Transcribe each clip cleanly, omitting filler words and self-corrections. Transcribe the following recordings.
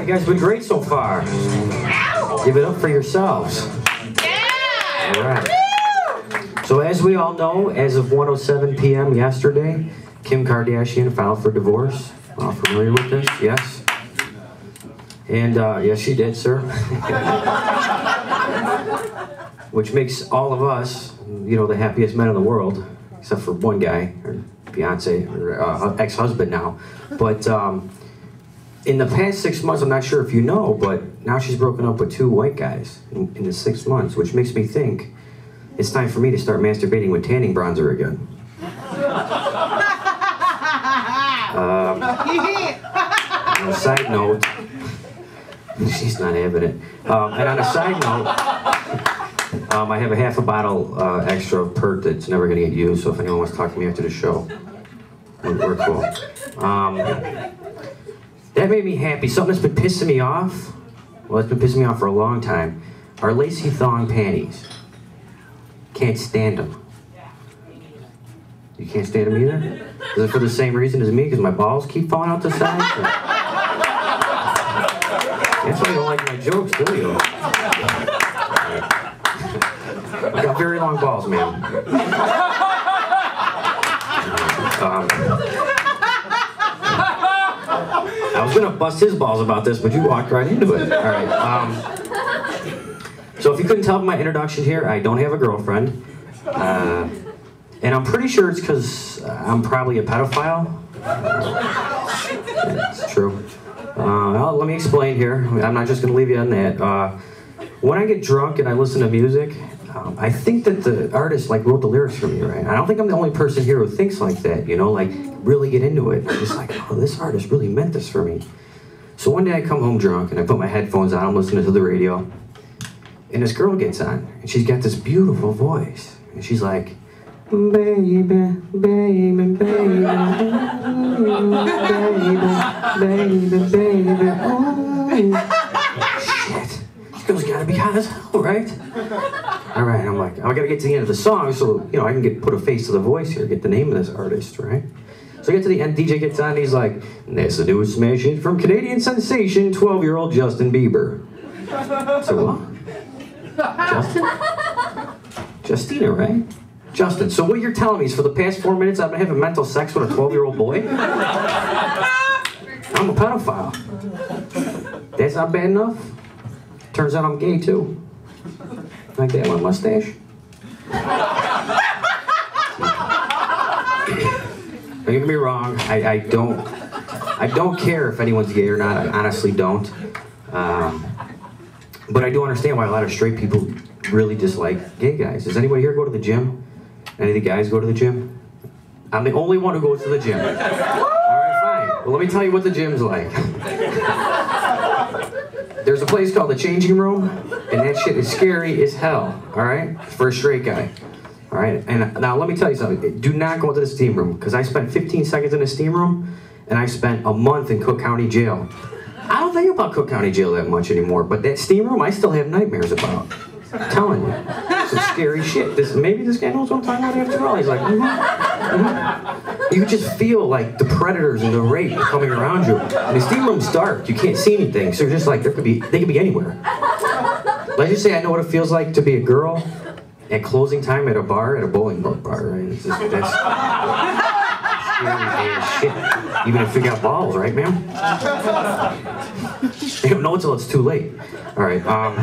guys have been great so far. Give it up for yourselves. All right. So as we all know, as of 1:07 p.m. yesterday, Kim Kardashian filed for divorce. All familiar with this? Yes? And yes, she did, sir. Which makes all of us, you know, the happiest men in the world, except for one guy, or fiance, or ex-husband now. But in the past 6 months, I'm not sure if you know, but now she's broken up with 2 white guys in the 6 months, which makes me think it's time for me to start masturbating with tanning bronzer again. On a side note, she's not having it. And on a side note, I have a half a bottle extra of Pert that's never going to get used, so if anyone wants to talk to me after the show, we're cool. That made me happy. Something that's been pissing me off, well, it's been pissing me off for a long time, are lacy thong panties. Can't stand them. You can't stand them either? Is it for the same reason as me, because my balls keep falling out the sides? Or... That's why you don't like my jokes, do you? I got very long balls, man. I was gonna bust his balls about this, but you walked right into it. All right. So if you couldn't tell from my introduction here, I don't have a girlfriend. And I'm pretty sure it's because I'm probably a pedophile. It's true. Well, let me explain here. I'm not just going to leave you on that. When I get drunk and I listen to music, I think that the artist like wrote the lyrics for me, right? I don't think I'm the only person here who thinks like that, you know, like really get into it. I'm just like, oh, this artist really meant this for me. So one day I come home drunk and I put my headphones on, I'm listening to the radio, and this girl gets on, and she's got this beautiful voice, and she's like, baby, baby, baby, baby, baby, baby, oh. Shit, this girl's gotta be hot as hell, right? All right, I'm like, I gotta get to the end of the song so, you know, I can put a face to the voice here, get the name of this artist, right? So I get to the end, DJ gets on, and he's like, that's the newest smash hit from Canadian sensation, 12-year-old Justin Bieber. So what? Justin? Justina, right? Justin, so what you're telling me is for the past 4 minutes I've been having mental sex with a 12-year-old boy? I'm a pedophile. That's not bad enough? Turns out I'm gay too. Like that one mustache? Don't get me wrong, I don't care if anyone's gay or not, I honestly don't. But I do understand why a lot of straight people really dislike gay guys. Does anybody here go to the gym? Any of the guys go to the gym? I'm the only one who goes to the gym. Alright, fine. Well, let me tell you what the gym's like. There's a place called the changing room, and that shit is scary as hell, alright? For a straight guy. Alright, and now let me tell you something. Do not go into the steam room, because I spent 15 seconds in the steam room, and I spent a month in Cook County Jail. I don't think about Cook County Jail that much anymore, but that steam room I still have nightmares about. I'm telling you. Some scary shit. Maybe this guy knows what I'm talking about after all. He's like, You just feel like the predators and the rape coming around you. And the steam room's dark. You can't see anything. So you're just like, they could be anywhere. Let's just say I know what it feels like to be a girl at closing time at a bar, at a bowling bar, right? It's just, that's scary as shit. Even if you got balls, right, ma'am? You don't know until it's too late. All right. All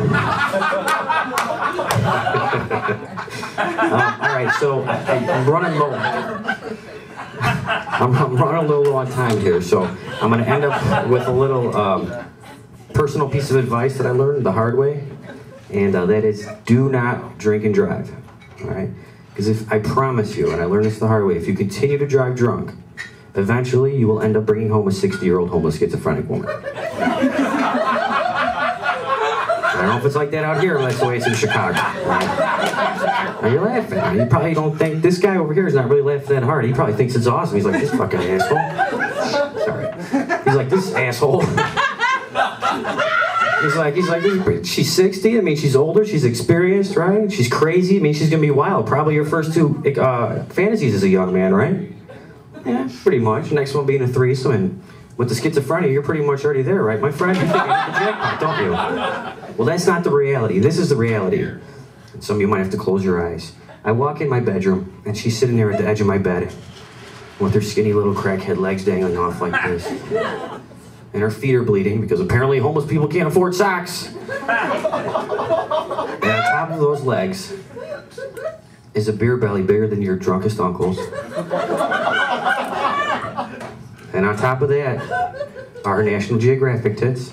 right. So I'm running low. I'm running a little low on time here, so I'm going to end up with a little personal piece of advice that I learned the hard way, and that is do not drink and drive. All right? Because if I promise you, and I learned this the hard way, if you continue to drive drunk, eventually you will end up bringing home a 60-year-old homeless schizophrenic woman. I don't know if it's like that out here, but that's the way it's in Chicago. Right? Now you're laughing. You probably don't think, this guy over here is not really laughing that hard. He probably thinks it's awesome. He's like, this fucking asshole. Sorry. He's like, this asshole. He's like, she's 60, I mean, she's older, she's experienced, right? She's crazy, I mean, she's gonna be wild. Probably your first 2 fantasies as a young man, right? Yeah, pretty much. Next one being a threesome, and with the schizophrenia, you're pretty much already there, right, my friend? You think you hit the jackpot, don't you? Well, that's not the reality. This is the reality. And some of you might have to close your eyes. I walk in my bedroom, and she's sitting there at the edge of my bed with her skinny little crackhead legs dangling off like this. And her feet are bleeding because apparently homeless people can't afford socks. And on top of those legs is a beer belly bigger than your drunkest uncle's. And on top of that are her National Geographic tits.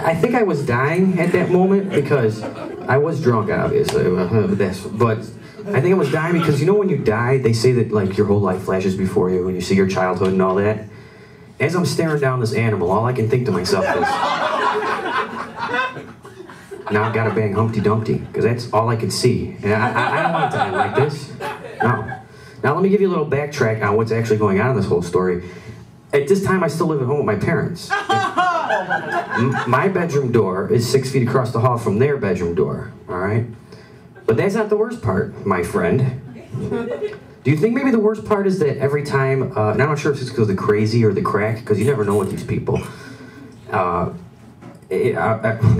I think I was dying at that moment because I was drunk, obviously. But I think I was dying because, you know, when you die, they say that, like, your whole life flashes before you and you see your childhood and all that. As I'm staring down this animal, all I can think to myself is, now I've got to bang Humpty Dumpty, because that's all I can see. And I don't want it to end like this. No. Now let me give you a little backtrack on what's actually going on in this whole story. At this time, I still live at home with my parents. My bedroom door is 6 feet across the hall from their bedroom door, all right? But that's not the worst part, my friend. Do you think maybe the worst part is that every time, and I'm not sure if it's because of the crazy or the crack, because you never know with these people. I'm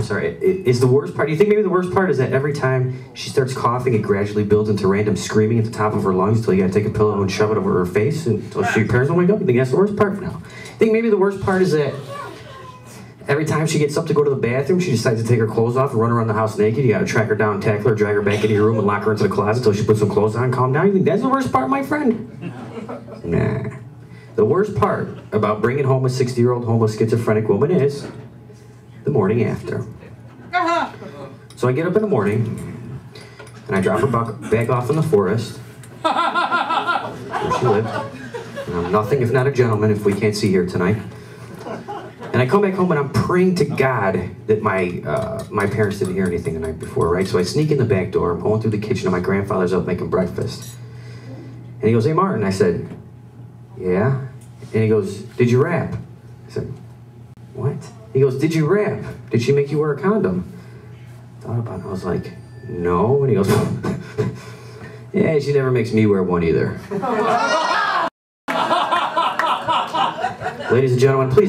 sorry, is the worst part, do you think maybe the worst part is that every time she starts coughing, it gradually builds into random screaming at the top of her lungs until you gotta take a pillow and shove it over her face until your parents don't wake up? You think that's the worst part for now? I think maybe the worst part is that every time she gets up to go to the bathroom, she decides to take her clothes off and run around the house naked. You gotta track her down, tackle her, drag her back into your room and lock her into the closet until she puts some clothes on and calm down. You think that's the worst part, my friend? Nah. The worst part about bringing home a 60-year-old homeless schizophrenic woman is the morning after. So I get up in the morning and I drop her back off in the forest where she lived. And I'm nothing if not a gentleman, if we can't see here tonight. And I come back home and I'm praying to God that my parents didn't hear anything the night before, right? So I sneak in the back door, I'm going through the kitchen and my grandfather's up making breakfast. And he goes, "Hey Martin," I said, "Yeah?" And he goes, "Did you rap?" I said, "What?" He goes, "Did you rap? Did she make you wear a condom?" I thought about it, I was like, "No." And he goes, "Yeah, she never makes me wear one either." Ladies and gentlemen, please don't